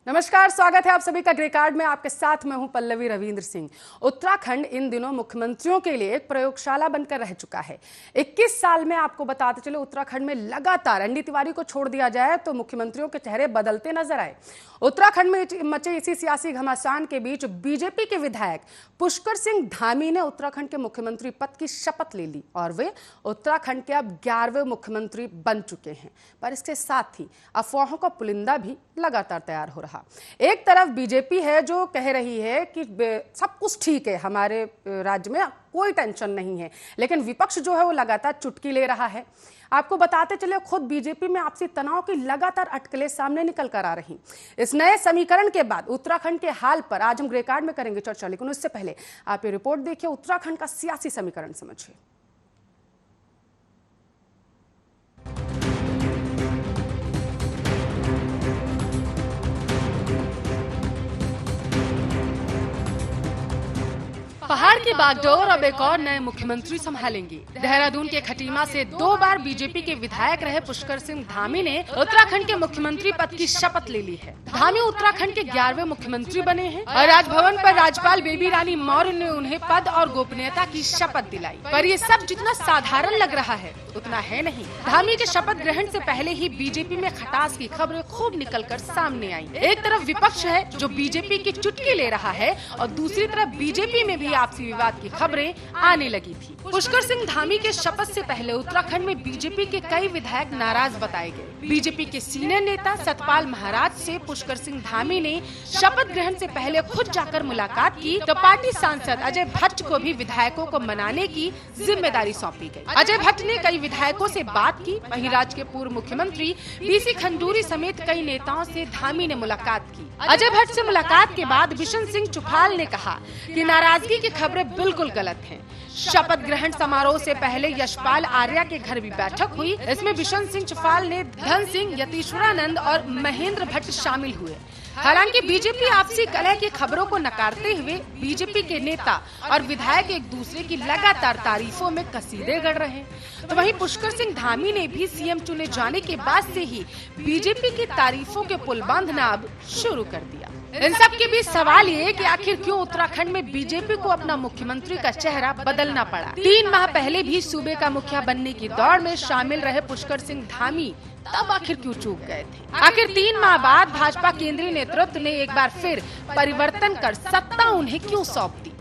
नमस्कार, स्वागत है आप सभी का ग्रे कार्ड में। आपके साथ मैं हूं पल्लवी रविंद्र सिंह। उत्तराखंड इन दिनों मुख्यमंत्रियों के लिए एक प्रयोगशाला बनकर रह चुका है। 21 साल में आपको बताते चले उत्तराखंड में लगातार एनडी तिवारी को छोड़ दिया जाए तो मुख्यमंत्रियों के चेहरे बदलते नजर आए। उत्तराखंड में मचे इसी सियासी घमासान के बीच बीजेपी के विधायक पुष्कर सिंह धामी ने उत्तराखंड के मुख्यमंत्री पद की शपथ ले ली और वे उत्तराखंड के अब 11वें मुख्यमंत्री बन चुके हैं। पर इसके साथ ही अफवाहों का पुलिंदा भी लगातार तैयार हो रहा। एक तरफ बीजेपी है जो कह रही है कि सब कुछ ठीक है, हमारे राज्य में कोई टेंशन नहीं है, लेकिन विपक्ष जो है वो लगातार चुटकी ले रहा है। आपको बताते चले खुद बीजेपी में आपसी तनाव की लगातार अटकलें सामने निकल कर आ रही। इस नए समीकरण के बाद उत्तराखंड के हाल पर आज हम ग्रे कार्ड में करेंगे चर्चा, लेकिन उससे पहले आप ये रिपोर्ट देखिए, उत्तराखंड का सियासी समीकरण समझिए। पहाड़ की बागडोर अब एक और नए मुख्यमंत्री संभालेंगे। देहरादून के खटीमा से 2 बार बीजेपी के विधायक रहे पुष्कर सिंह धामी ने उत्तराखंड के मुख्यमंत्री पद की शपथ ले ली है। धामी उत्तराखंड के 11वें मुख्यमंत्री बने हैं और राजभवन पर राज्यपाल बेबी रानी मौर्य ने उन्हें पद और गोपनीयता की शपथ दिलाई। पर ये सब जितना साधारण लग रहा है उतना है नहीं। धामी के शपथ ग्रहण से पहले ही बीजेपी में खटास की खबरें खूब निकलकर सामने आई। एक तरफ विपक्ष है जो बीजेपी की चुटकी ले रहा है और दूसरी तरफ बीजेपी में भी आपसी विवाद की खबरें आने लगी थी। पुष्कर सिंह धामी के शपथ से पहले उत्तराखंड में बीजेपी के कई विधायक नाराज बताए गए। बीजेपी के सीनियर नेता सतपाल महाराज से पुष्कर सिंह धामी ने शपथ ग्रहण से पहले खुद जाकर मुलाकात की तो पार्टी सांसद अजय भट्ट को भी विधायकों को मनाने की जिम्मेदारी सौंपी गई। अजय भट्ट ने कई विधायकों से बात की। वहीं राज्य के पूर्व मुख्यमंत्री बीसी खंडूरी समेत कई नेताओं से धामी ने मुलाकात की। अजय भट्ट से मुलाकात के बाद बिशन सिंह चुफाल ने कहा कि नाराजगी की खबरें बिल्कुल गलत हैं। शपथ ग्रहण समारोह से पहले यशपाल आर्या के घर भी बैठक हुई। इसमें बिशन सिंह चुफाल ने धन सिंह, यतीश्वरानंद और महेंद्र भट्ट शामिल हुए। हालांकि बीजेपी आपसी कलह की खबरों को नकारते हुए बीजेपी के नेता और विधायक एक दूसरे की लगातार तारीफों में कसीदे गढ़ रहे हैं। तो वहीं पुष्कर सिंह धामी ने भी सीएम चुने जाने के बाद से ही बीजेपी की तारीफों के पुल बांधना अब शुरू कर दिया। इन सब के बीच सवाल ये कि आखिर क्यों उत्तराखंड में बीजेपी को अपना मुख्यमंत्री का चेहरा बदलना पड़ा। 3 माह पहले भी सूबे का मुखिया बनने की दौड़ में शामिल रहे पुष्कर सिंह धामी तब आखिर क्यों चूक गए थे। आखिर 3 माह बाद भाजपा केंद्रीय नेतृत्व ने एक बार फिर परिवर्तन कर सत्ता उन्हें क्यों सौंप दी।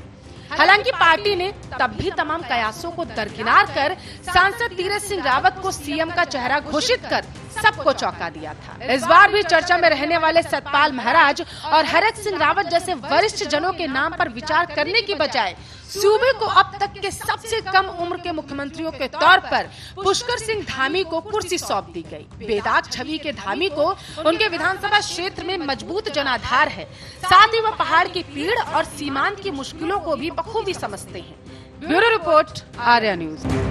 हालांकि पार्टी ने तब भी तमाम कयासों को दरकिनार कर सांसद तीरथ सिंह रावत को सीएम का चेहरा घोषित कर सबको चौंका दिया था। इस बार भी चर्चा में रहने वाले सतपाल महाराज और हरक सिंह रावत जैसे वरिष्ठ जनों के नाम पर विचार करने की बजाय सूबे को अब तक के सबसे कम उम्र के मुख्यमंत्रियों के तौर पर पुष्कर सिंह धामी को कुर्सी सौंप दी गई। बेदाग छवि के धामी को उनके विधानसभा क्षेत्र में मजबूत जनाधार है। साथ ही वह पहाड़ की पीड़ और सीमांत की मुश्किलों को भी बखूबी समझते हैं। Bureau report, Arya news.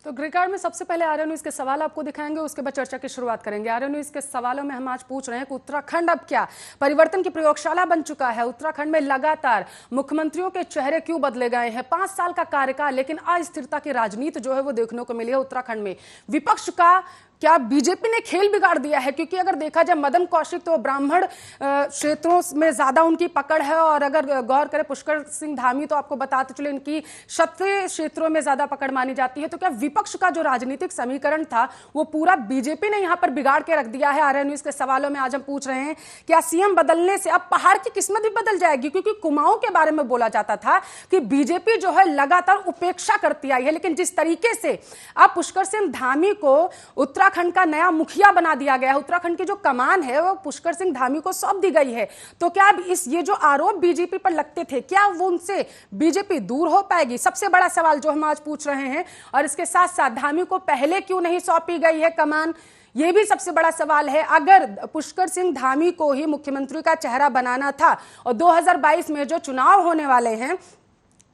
तो ग्रे कार्ड में सबसे पहले आर्या न्यूज के सवाल आपको दिखाएंगे, उसके बाद चर्चा की शुरुआत करेंगे। आर्या न्यूज के सवालों में हम आज पूछ रहे हैं कि उत्तराखंड अब क्या परिवर्तन की प्रयोगशाला बन चुका है। उत्तराखंड में लगातार मुख्यमंत्रियों के चेहरे क्यों बदले गए हैं। 5 साल का कार्यकाल, लेकिन अस्थिरता की राजनीति जो है वो देखने को मिली है उत्तराखंड में। विपक्ष का क्या बीजेपी ने खेल बिगाड़ दिया है? क्योंकि अगर देखा जाए मदन कौशिक तो ब्राह्मण क्षेत्रों में ज्यादा उनकी पकड़ है और अगर गौर करें पुष्कर सिंह धामी तो आपको बताते चले इनकी क्षत्रिय क्षेत्रों में ज्यादा पकड़ मानी जाती है। तो क्या विपक्ष का जो राजनीतिक समीकरण था वो पूरा बीजेपी ने यहाँ पर बिगाड़ के रख दिया है? आर्या न्यूज के सवालों में आज हम पूछ रहे हैं क्या सीएम बदलने से अब पहाड़ की किस्मत भी बदल जाएगी? क्योंकि कुमाऊं के बारे में बोला जाता था कि बीजेपी जो है लगातार उपेक्षा करती आई है, लेकिन जिस तरीके से अब पुष्कर सिंह धामी को उत्तराखंड का नया मुखिया बना दिया गया है, उत्तराखंड की जो कमान है वो पुष्कर सिंह धामी को सौंप दी गई है, तो क्या अब ये जो आरोप बीजेपी पर लगते थे क्या वो उनसे बीजेपी दूर हो पाएगी? सबसे बड़ा सवाल जो हम आज पूछ रहे हैं। और इसके साथ साथ धामी को पहले क्यों नहीं सौंपी गई है कमान, ये भी सबसे बड़ा सवाल है। अगर पुष्कर सिंह धामी को ही मुख्यमंत्री का चेहरा बनाना था और 2022 में जो चुनाव होने वाले हैं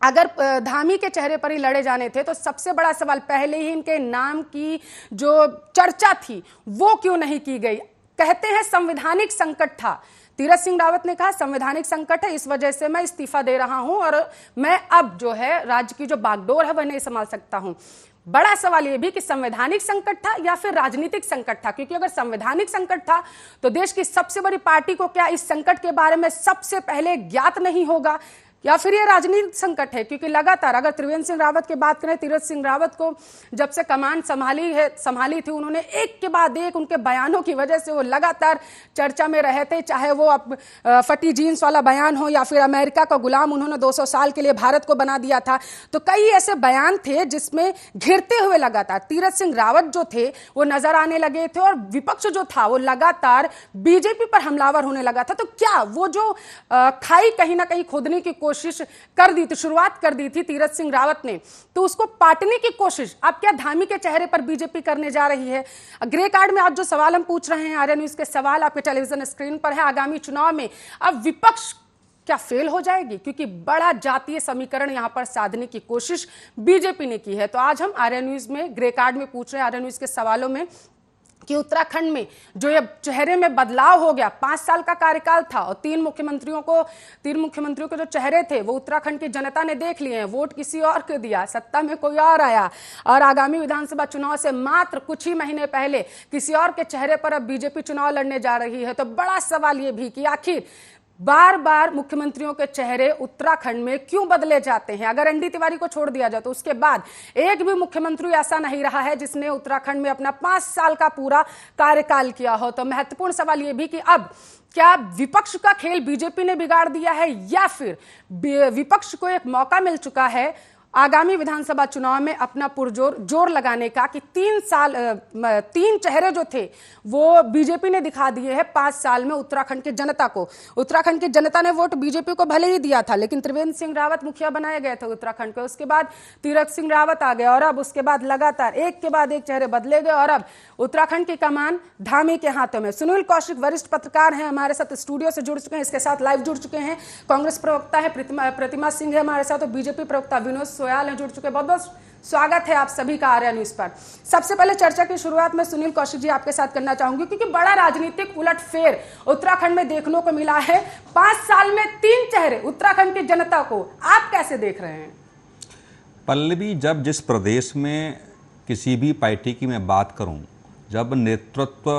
अगर धामी के चेहरे पर ही लड़े जाने थे तो सबसे बड़ा सवाल, पहले ही इनके नाम की जो चर्चा थी वो क्यों नहीं की गई। कहते हैं संवैधानिक संकट था। तीरथ सिंह रावत ने कहा संवैधानिक संकट है, इस वजह से मैं इस्तीफा दे रहा हूं और मैं अब जो है राज्य की जो बागडोर है वह नहीं संभाल सकता हूं। बड़ा सवाल यह भी कि संवैधानिक संकट था या फिर राजनीतिक संकट था, क्योंकि अगर संवैधानिक संकट था तो देश की सबसे बड़ी पार्टी को क्या इस संकट के बारे में सबसे पहले ज्ञात नहीं होगा, या फिर ये राजनीतिक संकट है। क्योंकि लगातार अगर त्रिवेंद्र सिंह रावत की बात करें, तीरथ सिंह रावत को जब से कमान संभाली थी उन्होंने एक के बाद एक उनके बयानों की वजह से वो लगातार चर्चा में रहे थे, चाहे वो अब फटी जीन्स वाला बयान हो या फिर अमेरिका का गुलाम उन्होंने 200 साल के लिए भारत को बना दिया था। तो कई ऐसे बयान थे जिसमें घिरते हुए लगातार तीरथ सिंह रावत जो थे वो नजर आने लगे थे और विपक्ष जो था वो लगातार बीजेपी पर हमलावर होने लगा था। तो क्या वो जो खाई कहीं ना कहीं खोदने की कोशिश कर दी थी, शुरुआत कर दी थी तीरथ सिंह रावत ने, तो उसको पाटने की कोशिश अब क्या धामी के चेहरे पर बीजेपी करने जा रही है। ग्रे कार्ड में आज जो सवाल हम पूछ रहे हैं, आर्या न्यूज के सवाल आपके टेलीविजन स्क्रीन पर है, आगामी चुनाव में अब विपक्ष क्या फेल हो जाएगी, क्योंकि बड़ा जातीय समीकरण यहां पर साधने की कोशिश बीजेपी ने की है। तो आज हम आर्या न्यूज में ग्रे कार्ड में पूछ रहे हैं, आर्या न्यूज के सवालों में, कि उत्तराखंड में जो ये चेहरे में बदलाव हो गया, 5 साल का कार्यकाल था और 3 मुख्यमंत्रियों के जो चेहरे थे वो उत्तराखंड की जनता ने देख लिए हैं, वोट किसी और को दिया, सत्ता में कोई और आया और आगामी विधानसभा चुनाव से मात्र कुछ ही महीने पहले किसी और के चेहरे पर अब बीजेपी चुनाव लड़ने जा रही है। तो बड़ा सवाल ये भी कि आखिर बार बार मुख्यमंत्रियों के चेहरे उत्तराखंड में क्यों बदले जाते हैं। अगर एनडी तिवारी को छोड़ दिया जाए तो उसके बाद एक भी मुख्यमंत्री ऐसा नहीं रहा है जिसने उत्तराखंड में अपना 5 साल का पूरा कार्यकाल किया हो। तो महत्वपूर्ण सवाल यह भी कि अब क्या विपक्ष का खेल बीजेपी ने बिगाड़ दिया है या फिर विपक्ष को एक मौका मिल चुका है आगामी विधानसभा चुनाव में अपना पुरजोर जोर लगाने का, कि 3 चेहरे जो थे वो बीजेपी ने दिखा दिए हैं 5 साल में उत्तराखंड की जनता को। उत्तराखंड की जनता ने वोट बीजेपी को भले ही दिया था, लेकिन त्रिवेंद्र सिंह रावत मुखिया बनाए गए थे उत्तराखंड के, उसके बाद तीरथ सिंह रावत आ गए और अब उसके बाद लगातार एक के बाद एक चेहरे बदले गए और अब उत्तराखंड की कमान धामी के हाथों में। सुनील कौशिक वरिष्ठ पत्रकार हैं, हमारे साथ स्टूडियो से जुड़ चुके हैं, इसके साथ लाइव जुड़ चुके हैं। कांग्रेस प्रवक्ता है प्रतिमा सिंह है हमारे साथ और बीजेपी प्रवक्ता विनोद सोयाल हैं जुड़ चुके। बहुत बहुत स्वागत है आप सभी का आर्या न्यूज पर। सबसे पहले चर्चा की शुरुआत में सुनील कौशिक जी आपके साथ करना चाहूंगी, क्योंकि बड़ा राजनीतिक उलटफेर उत्तराखंड में देखने को मिला है। 5 साल में 3 चेहरे उत्तराखंड की जनता को आप कैसे देख रहे हैं? पल्लवी, जब जिस प्रदेश में किसी भी पार्टी की मैं बात करूं, जब नेतृत्व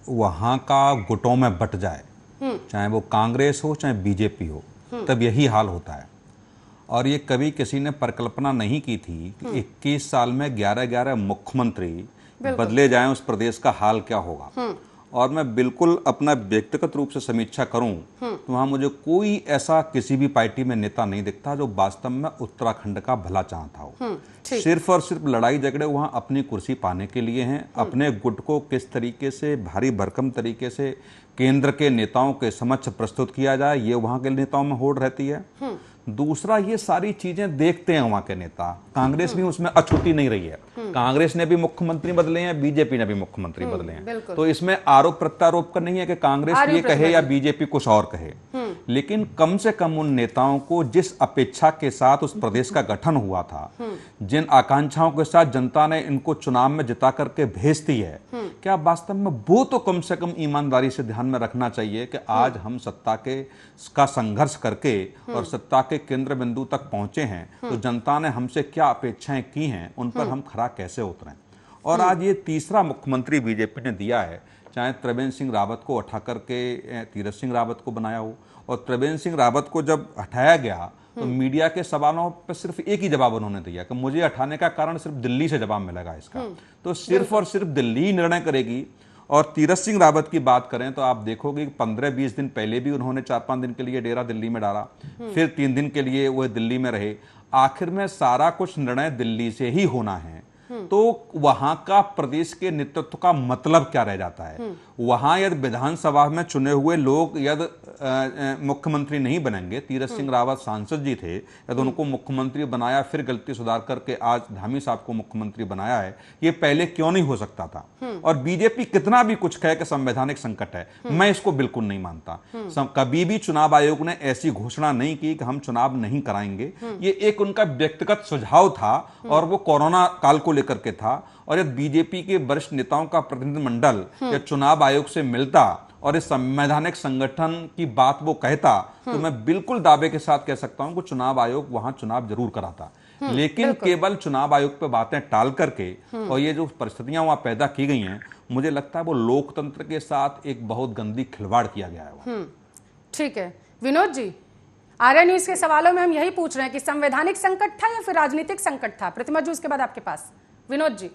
वहां का गुटों में बट जाए, चाहे वो कांग्रेस हो चाहे बीजेपी हो, तब यही हाल होता है। और ये कभी किसी ने परिकल्पना नहीं की थी कि 21 साल में 11 मुख्यमंत्री बदले जाएं, उस प्रदेश का हाल क्या होगा। और मैं बिल्कुल अपना व्यक्तिगत रूप से समीक्षा करूं तो वहां मुझे कोई ऐसा किसी भी पार्टी में नेता नहीं दिखता जो वास्तव में उत्तराखंड का भला चाहता हो। सिर्फ और सिर्फ लड़ाई झगड़े वहां अपनी कुर्सी पाने के लिए हैं। अपने गुट को किस तरीके से भारी भरकम तरीके से केंद्र के नेताओं के समक्ष प्रस्तुत किया जाए, ये वहां के नेताओं में होड़ रहती है। दूसरा, ये सारी चीजें देखते हैं वहां के नेता। कांग्रेस भी उसमें अछूती नहीं रही है। कांग्रेस ने भी मुख्यमंत्री बदले हैं, बीजेपी ने भी मुख्यमंत्री बदले हैं। तो इसमें आरोप प्रत्यारोप का नहीं है कि कांग्रेस ये कहे या बीजेपी कुछ और कहे, लेकिन कम से कम उन नेताओं को जिस अपेक्षा के साथ उस प्रदेश का गठन हुआ था, जिन आकांक्षाओं के साथ जनता ने इनको चुनाव में जिता करके भेजती है, क्या वास्तव में वो तो कम से कम ईमानदारी से ध्यान में रखना चाहिए कि आज हम सत्ता का संघर्ष करके और सत्ता के केंद्र बिंदु तक पहुंचे हैं, तो जनता ने हमसे क्या अपेक्षाएं की हैं, उन पर हम खरा कैसे उतरें। और आज ये तीसरा मुख्यमंत्री बीजेपी ने दिया है, चाहे त्रिवेंद्र सिंह रावत को हटा करके तीरथ सिंह रावत को बनाया हो। और त्रिवेंद्र सिंह रावत को जब हटाया गया तो मीडिया के सवालों पर सिर्फ एक ही जवाब उन्होंने दिया कि मुझे हटाने का कारण सिर्फ दिल्ली से जवाब मिलेगा इसका। तो सिर्फ और सिर्फ दिल्ली ही निर्णय करेगी। और तीरथ सिंह रावत की बात करें तो आप देखोगे 15-20 दिन पहले भी उन्होंने 4-5 दिन के लिए डेरा दिल्ली में डाला, फिर 3 दिन के लिए वो दिल्ली में रहे। आखिर में सारा कुछ निर्णय दिल्ली से ही होना है। तो वहां का प्रदेश के नेतृत्व का मतलब क्या रह जाता है? वहां यदि विधानसभा में चुने हुए लोग यदि मुख्यमंत्री नहीं बनेंगे, तीरथ सिंह रावत सांसद जी थे, यदि उनको मुख्यमंत्री बनाया, फिर गलती सुधार करके आज धामी साहब को मुख्यमंत्री बनाया है, ये पहले क्यों नहीं हो सकता था? और बीजेपी कितना भी कुछ कहे कि संवैधानिक संकट है, मैं इसको बिल्कुल नहीं मानता। कभी भी चुनाव आयोग ने ऐसी घोषणा नहीं की कि हम चुनाव नहीं कराएंगे। ये एक उनका व्यक्तिगत सुझाव था और वो कोरोना काल को लेकर के था। और यदि बीजेपी के वरिष्ठ नेताओं का प्रतिनिधिमंडल या चुनाव आयोग से मिलता और इस संवैधानिक संगठन की बात वो कहता, तो मैं बिल्कुल दावे के साथ कह सकता हूं कि चुनाव आयोग वहां चुनाव जरूर कराता। लेकिन केवल चुनाव आयोग पे बातें टाल करके और ये जो परिस्थितियां वहां पैदा की गई हैं, मुझे लगता है वो लोकतंत्र के साथ एक बहुत गंदी खिलवाड़ किया गया है। ठीक है विनोद जी, आर्या न्यूज के सवालों में हम यही पूछ रहे हैं कि संवैधानिक संकट था या फिर राजनीतिक संकट था? प्रतिमा जी उसके बाद आपके पास। विनोद जी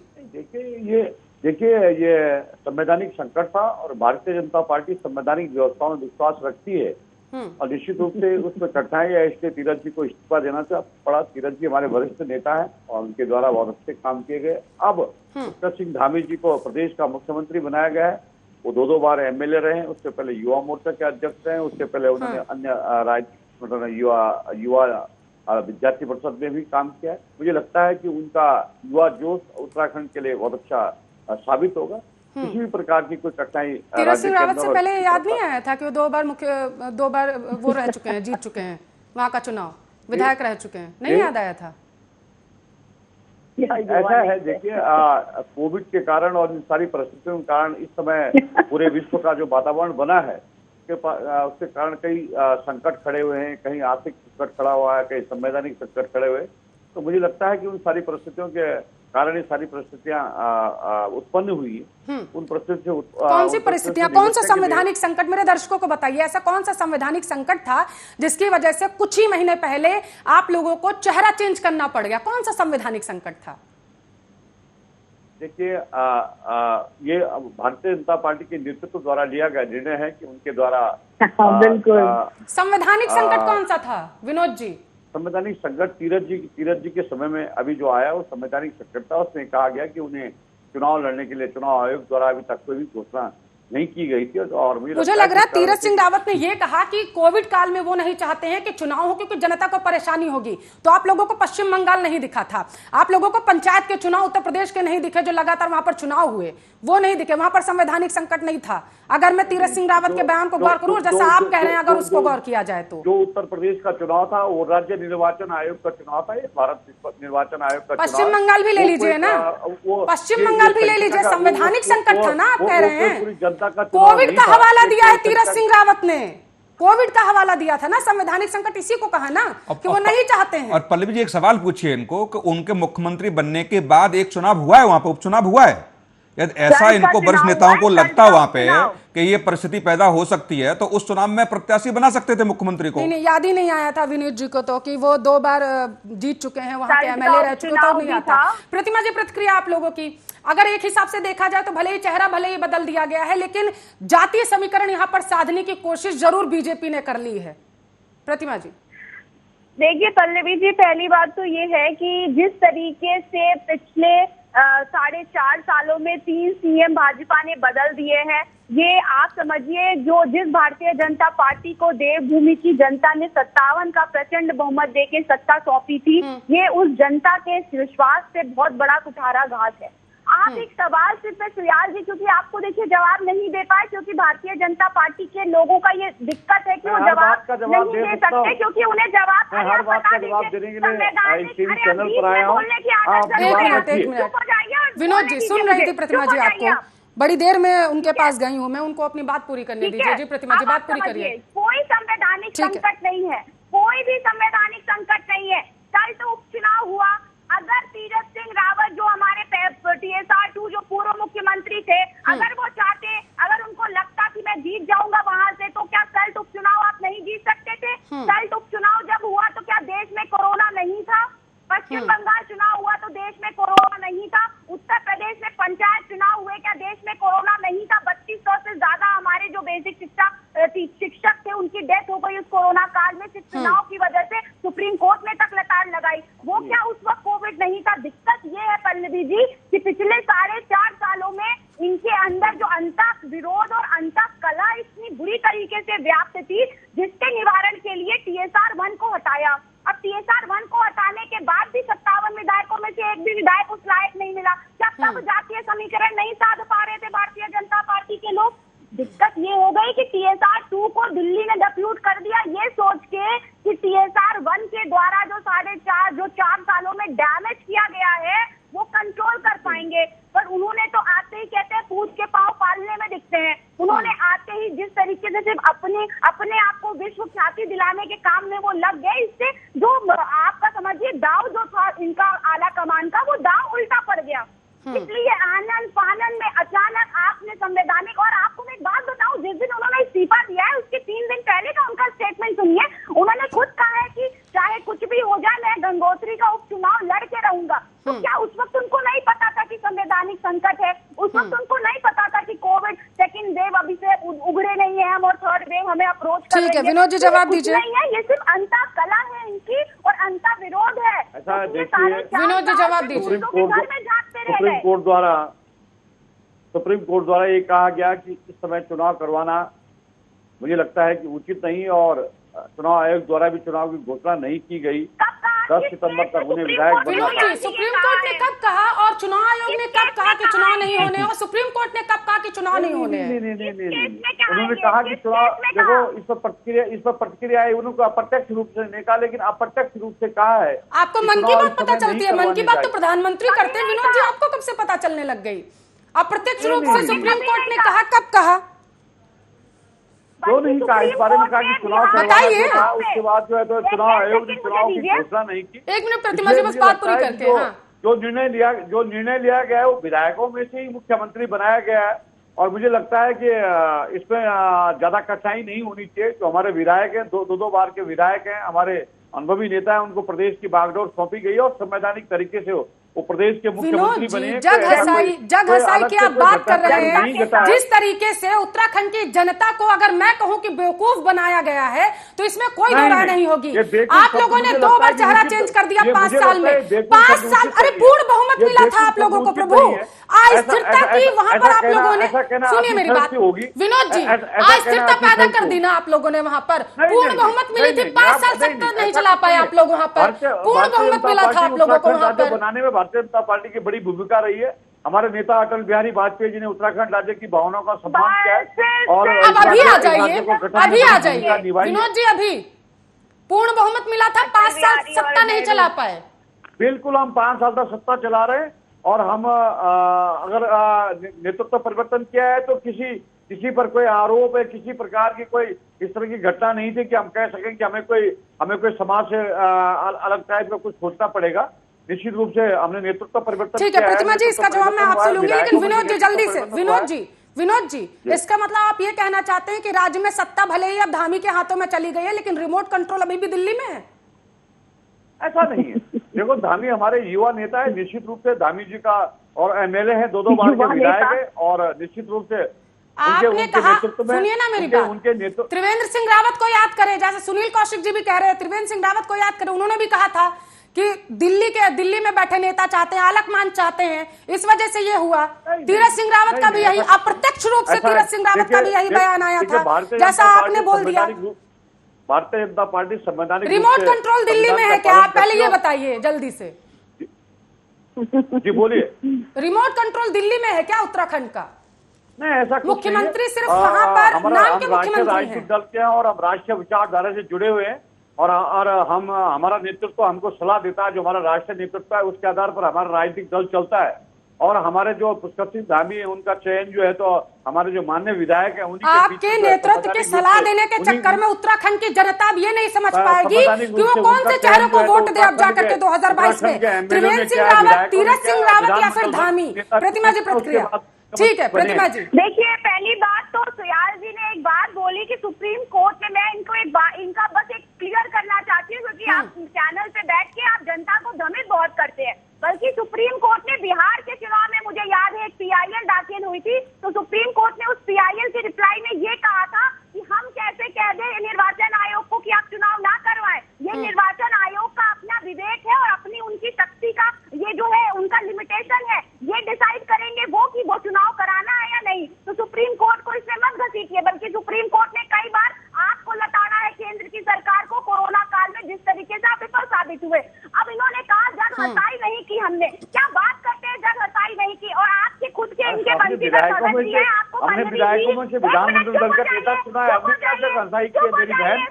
देखिए ये संवैधानिक संकट था और भारतीय जनता पार्टी संवैधानिक व्यवस्थाओं में विश्वास रखती है और निश्चित रूप से उसमें कठिनाई है, इसलिए तीरथ जी को इस्तीफा देना पड़ा। तीरथ जी हमारे वरिष्ठ नेता हैं और उनके द्वारा बहुत अच्छे काम किए गए। अब पुष्कर सिंह धामी जी को प्रदेश का मुख्यमंत्री बनाया गया है। वो दो बार एमएलए रहे, उससे पहले युवा मोर्चा के अध्यक्ष रहे, उससे पहले उन्होंने अन्य युवा विद्यार्थी परिषद में भी काम किया है। मुझे लगता है कि उनका युवा जोश उत्तराखंड के लिए बहुत अच्छा साबित होगा। किसी भी प्रकार की कोई कठिनाई तीरथ सिंह रावत से पहले याद नहीं आया था कि वो दो बार वो रह चुके हैं, जीत चुके हैं वहां का चुनाव, विधायक रह चुके हैं, नहीं याद आया था? ऐसा है, देखिए कोविड के कारण और इन सारी परिस्थितियों के कारण इस समय पूरे विश्व का जो वातावरण बना है उसके कारण कई संकट खड़े हुए हैं, कहीं आर्थिक संकट खड़ा हुआ है, कहीं संवैधानिक संकट खड़े हुए। तो मुझे लगता है कि उन सारी परिस्थितियों के कारण ये सारी परिस्थितियां उत्पन्न हुई है। उन परिस्थितियों कौन सी परिस्थितियां, कौन सा संवैधानिक संकट, मेरे दर्शकों को बताइए, ऐसा कौन सा संवैधानिक संकट था जिसकी वजह से कुछ ही महीने पहले आप लोगों को चेहरा चेंज करना पड़ गया? कौन सा संवैधानिक संकट था? देखिए ये भारतीय जनता पार्टी के नेतृत्व द्वारा लिया गया निर्णय है कि उनके द्वारा बिल्कुल संवैधानिक संकट कौन सा था विनोद जी? संवैधानिक संकट तीरथ जी के समय में अभी जो आया वो संवैधानिक संकट था। उसमें कहा गया कि उन्हें चुनाव लड़ने के लिए चुनाव आयोग द्वारा अभी तक कोई भी घोषणा नहीं की गई थी। और मुझे लग रहा है तीरथ सिंह रावत ने यह कहा कि कोविड काल में वो नहीं चाहते हैं कि चुनाव हो क्योंकि जनता को परेशानी होगी। तो आप लोगों को पश्चिम बंगाल नहीं दिखा था, आप लोगों को पंचायत के चुनाव उत्तर प्रदेश के नहीं दिखे जो लगातार वहां पर चुनाव हुए, वो नहीं दिखे, वहां पर संवैधानिक संकट नहीं था। अगर मैं तीरथ सिंह रावत के बयान को गौर करूं, जैसा आप कह रहे हैं, अगर उसको गौर किया जाए तो जो उत्तर प्रदेश का चुनाव था वो राज्य निर्वाचन आयोग का चुनाव था, ये भारत निर्वाचन आयोग का पश्चिम बंगाल भी ले लीजिए ना, पश्चिम बंगाल भी ले लीजिए, संवैधानिक संकट था ना। आप कह रहे हैं जनता का कोविड का हवाला दिया है तीरथ सिंह रावत ने, कोविड का हवाला दिया था ना, संवैधानिक संकट इसी को कहा ना कि वो नहीं चाहते हैं। और पल्लवी जी एक सवाल पूछिए इनको कि उनके मुख्यमंत्री बनने के बाद एक चुनाव हुआ है, वहां पर उपचुनाव हुआ है? यदि ऐसा इनको वरिष्ठ नेताओं को लगता वहां पे कि ये परिस्थिति पैदा हो सकती है तो उस चुनाव में प्रत्याशी बना सकते थे मुख्यमंत्री को। नहीं, याद ही नहीं आया था विनोद जी को तो कि वो 2 बार जीत चुके हैं, वहां के एमएलए रह चुके, तो नहीं आता। प्रतिमा जी प्रतिक्रिया आप लोगों की, अगर एक हिसाब से देखा जाए तो भले ही चेहरा भले ही बदल दिया गया है, लेकिन जातीय समीकरण यहाँ पर साधने की कोशिश जरूर बीजेपी ने कर ली है। प्रतिमा जी देखिए पल्लवी जी, पहली बात तो ये है कि जिस तरीके से पिछले 4.5 सालों में 3 सीएम भाजपा ने बदल दिए हैं, ये आप समझिए जिस भारतीय जनता पार्टी को देवभूमि की जनता ने 57 का प्रचंड बहुमत देके सत्ता सौंपी थी, ये उस जनता के विश्वास से बहुत बड़ा कुठाराघात है। आप एक सवाल सिर्फ सुयाल जी, क्योंकि आपको देखिए जवाब नहीं दे पाए, क्योंकि भारतीय जनता पार्टी के लोगों का ये दिक्कत है कि वो जवाब नहीं दे सकते, क्योंकि उन्हें जवाब विनोद जी सुन रही थी प्रतिमा जी, आपको बड़ी देर में उनके पास गई हूँ मैं, उनको अपनी बात पूरी करने दीजिए। जी प्रतिमा जी बात पूरी करिए। कोई संवैधानिक संकट नहीं है, कोई भी संवैधानिक संकट नहीं है। कल तो उपचुनाव हुआ, अगर तीरथ सिंह रावत जो हमारे TSR2 जो पूर्व मुख्यमंत्री थे, अगर वो चाहते, अगर उनको लगता कि मैं जीत जाऊंगा वहां से, तो क्या कल उपचुनाव आप नहीं जीत सकते थे? कल उपचुनाव जब हुआ तो क्या देश में कोरोना नहीं था? पश्चिम बंगाल चुनाव हुआ तो देश में कोरोना नहीं था? उत्तर प्रदेश में पंचायत चुनाव हुए, क्या देश में कोरोना नहीं था? 3200 से ज्यादा हमारे जो बेसिक शिक्षक थे उनकी डेथ हो गई उस कोरोना काल में, सिर्फ चुनाव की वजह से सुप्रीम कोर्ट ने तक लताड़ लगाई। वो क्या उस वक्त कोविड नहीं था? दिक्कत ये है पल्लवी जी तरीके से व्याप्त थी, जिसके निवारण के लिए TSR 1 को हटाया। अब TSR 1 को हटाने के बाद भी 57 विधायकों में से एक भी विधायक उस लायक नहीं मिला। क्या तब जातीय समीकरण नहीं साध पा रहे थे भारतीय जनता पार्टी के लोग? दिक्कत ये हो गई कि TSR 2 को दिल्ली ने डिप्यूट कर दिया, ये सोच के कि TSR 1 के द्वारा जो 4 सालों में डैमेज किया गया है वो कंट्रोल कर पाएंगे। पर उन्होंने तो आते ही कहते हैं पूछ के पांव पालने में दिखते हैं। उन्होंने आते ही जिस तरीके से सिर्फ अपने आप को विश्व ख्याति दिलाने के काम में वो लग गए, इससे जो आपका समझिए दाव जो था इनका आला कमान का, वो दाव उल्टा पड़ गया। इसलिए आनंद फानन में अचानक आपने संवैधानिक, और आपको मैं एक बात बताऊं, जिस दिन उन्होंने इस्तीफा दिया है उसके 3 दिन पहले का उनका स्टेटमेंट सुनिए। उन्होंने खुद कहा है कि चाहे कुछ भी हो जाए मैं गंगोत्री का उपचुनाव लड़के रहूंगा। तो क्या उस वक्त उनको नहीं पता था कि संवैधानिक संकट है? उस वक्त उनको नहीं पता था कि कोविड सेकंड वेव अभी से उगड़े नहीं है हम, और थर्ड वेव हमें अप्रोच कर रही है? ठीक है विनोद जी, जवाब दीजिए। नहीं है, ये सिर्फ अंता कला है इनकी और अंता विरोध है। ऐसा देखिए विनोद जी, जवाब दीजिए। सुप्रीम कोर्ट द्वारा ये कहा गया कि इस समय चुनाव करवाना मुझे लगता है कि उचित नहीं, और चुनाव आयोग द्वारा भी चुनाव की घोषणा नहीं की गई। 10 सितंबर तक उन्हें विधायक बनना था। सुप्रीम कोर्ट ने कब कहा और चुनाव आयोग ने कब कहा कि चुनाव नहीं होने, और सुप्रीम कोर्ट ने कब कहा कि चुनाव नहीं होने? नहीं, उन्होंने कहा कि चुनाव, देखो इस पर प्रतिक्रिया है, उन्होंने अप्रत्यक्ष रूप से नहीं कहा, लेकिन अप्रत्यक्ष रूप से कहा है। आपको मन की बात पता चलती है? मन की बात तो प्रधानमंत्री करते हैं विनोद जी, आपको कब से पता चलने लग गई? अप्रत्यक्ष रूप से सुप्रीम कोर्ट ने कहा, कब कहा? क्यों नहीं कहा? इस बारे में कहा कि चुनाव बताइए। उसके बाद जो है तो चुनाव आयोग ने चुनाव की घोषणा नहीं की। 1 मिनट प्रतिमा जी, बस बात पूरी करते हैं। जो निर्णय लिया गया है वो विधायकों में से ही मुख्यमंत्री बनाया गया है, और मुझे लगता है कि इसमें ज्यादा कठिनाई नहीं होनी चाहिए। जो हमारे विधायक हैं, दो बार के विधायक हैं, हमारे अनुभवी नेता है, उनको प्रदेश की बागडोर सौंपी गई और संवैधानिक तरीके से वो प्रदेश के मुख्यमंत्री बने। जग हसाई की आप बात कर रहे हैं। जिस तरीके से उत्तराखंड की जनता को अगर मैं कहूं कि बेवकूफ बनाया गया है तो इसमें कोई दो राय नहीं होगी। आप लोगों ने 2 बार चेहरा चेंज कर दिया 5 साल में। 5 साल, अरे पूर्ण बहुमत मिला था आप लोगों को प्रभु। अस्थिरता की वहां पर आप लोगों ने, सुनिए मेरी बात विनोद जी, अस्थिरता पैदा कर दी ना आप लोगों ने वहां पर। पूर्ण बहुमत मिली थी, 5 साल सत्ता नहीं चला पाए आप लोग वहां पर। पूर्ण बहुमत मिला था आप लोगों को वहां पर। बनाने में भारतीय जनता पार्टी की बड़ी भूमिका रही है। हमारे नेता अटल बिहारी वाजपेयी जी ने उत्तराखंड राज्य की भावनाओं का सम्मान किया है। और अब अभी आ जाइए विनोद जी, अभी पूर्ण बहुमत मिला था, 5 साल सत्ता नहीं चला पाए। बिल्कुल, हम 5 साल तक सत्ता चला रहे हैं, और हम अगर नेतृत्व परिवर्तन किया है तो किसी पर कोई आरोप है, किसी प्रकार की कोई इस तरह की घटना नहीं थी कि हम कह सकें कि हमें कोई समाज से अलग टाइप का कुछ सोचना पड़ेगा। निश्चित रूप से हमने नेतृत्व परिवर्तन। ठीक है प्रतिमा जी, इसका जवाब मैं आपसे लूंगी, लेकिन विनोद जी जल्दी से, विनोद जी इसका मतलब आप ये कहना चाहते हैं कि राज्य में सत्ता भले ही अब धामी के हाथों में चली गई है, लेकिन रिमोट कंट्रोल अभी भी दिल्ली में है? ऐसा नहीं है। देखो, धामी हमारे युवा नेता है, निश्चित रूप से धामी जी का, और MLA है, 2 बार के विधायक है, और निश्चित रूप से आपने कहा, सुनिए ना मेरी बात, त्रिवेंद्र सिंह रावत को याद करें, जैसे सुनील कौशिक जी भी कह रहे हैं, त्रिवेंद्र सिंह रावत को याद करें। उन्होंने भी कहा था कि दिल्ली में बैठे नेता चाहते हैं, आलकमान चाहते हैं, इस वजह से ये हुआ। तीरथ सिंह रावत का भी यही, अप्रत्यक्ष रूप से तीरथ सिंह रावत का भी यही बयान आया था, जैसा आपने बोल दिया। भारतीय जनता पार्टी संवैधानिक रिमोट कंट्रोल दिल्ली में है क्या? आप पहले ये बताइए जल्दी से। जी बोलिए। रिमोट कंट्रोल दिल्ली में है क्या उत्तराखंड का? नहीं, ऐसा मुख्यमंत्री सिर्फ वहां पर नाम के मुख्यमंत्री हैं। राजनीतिक दल के हैं और हम राष्ट्रीय विचारधारा से जुड़े हुए हैं, और हमारा नेतृत्व हमको सलाह देता है। जो हमारा राष्ट्रीय नेतृत्व है उसके आधार पर हमारा राजनीतिक दल चलता है, और हमारे जो पुष्कर सिंह धामी है उनका चयन जो है तो हमारे जो माननीय विधायक है उन्हीं आपके नेतृत्व की सलाह देने के चक्कर में उत्तराखंड की जनता अब ये नहीं समझ पाएगी कि वो कौन से चेहरों को वोट दे अब जाकर के 2022 में, त्रिवेंद्र सिंह रावत, तीरथ सिंह रावत या फिर धामी। प्रतिमा जी प्रतिक्रिया। ठीक है प्रतिमा जी। देखिए, पहली बात तो सुयाल जी ने एक बात बोली कि सुप्रीम कोर्ट में, मैं इनका बस एक क्लियर करना चाहती हूँ, क्योंकि आप चैनल पे बैठ के आप जनता को भ्रमित बहुत करते हैं। बल्कि सुप्रीम कोर्ट ने बिहार के चुनाव में, मुझे याद है, एक PIL दाखिल हुई थी, तो सुप्रीम कोर्ट ने उस PIL की रिप्लाई में ये कहा था कि हम कैसे कह दें निर्वाचन आयोग को कि आप चुनाव ना करवाएं। ये निर्वाचन आयोग का अपना विवेक है, और अपनी उनकी शक्ति का ये जो है उनका लिमिटेशन है, ये डिसाइड करेंगे वो कि वो चुनाव कराना है या नहीं। तो सुप्रीम कोर्ट को इसमें मत घसीटिए, बल्कि सुप्रीम कोर्ट ने कई बार आपको लताड़ा है केंद्र की सरकार को कोरोना काल में जिस तरीके से आप विफल साबित हुए। अब इन्होंने कहा जग हसाई नहीं की हमने, क्या बात करते हैं जग हसाई नहीं की, और आपके खुद के इनके वंशीधर सदस्य हैं, आपको हमने विधायकों में से विधानमंडल दल का नेता सुना है, हमने क्या जग हसाई की है मेरी बहन?